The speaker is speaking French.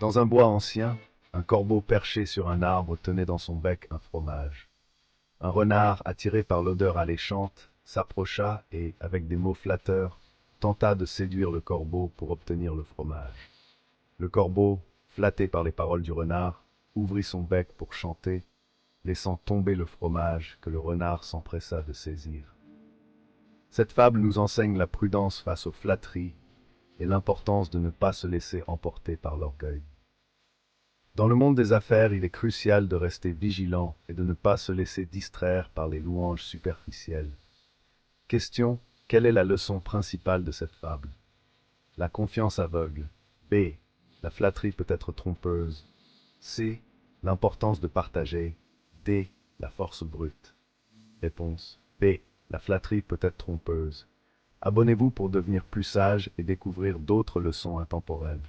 Dans un bois ancien, un corbeau perché sur un arbre tenait dans son bec un fromage. Un renard, attiré par l'odeur alléchante, s'approcha et, avec des mots flatteurs, tenta de séduire le corbeau pour obtenir le fromage. Le corbeau, flatté par les paroles du renard, ouvrit son bec pour chanter, laissant tomber le fromage que le renard s'empressa de saisir. Cette fable nous enseigne la prudence face aux flatteries et l'importance de ne pas se laisser emporter par l'orgueil. Dans le monde des affaires, il est crucial de rester vigilant et de ne pas se laisser distraire par les louanges superficielles. Question: quelle est la leçon principale de cette fable? La confiance aveugle. B. La flatterie peut être trompeuse. C. L'importance de partager. D. La force brute. Réponse: B. La flatterie peut être trompeuse. Abonnez-vous pour devenir plus sage et découvrir d'autres leçons intemporelles.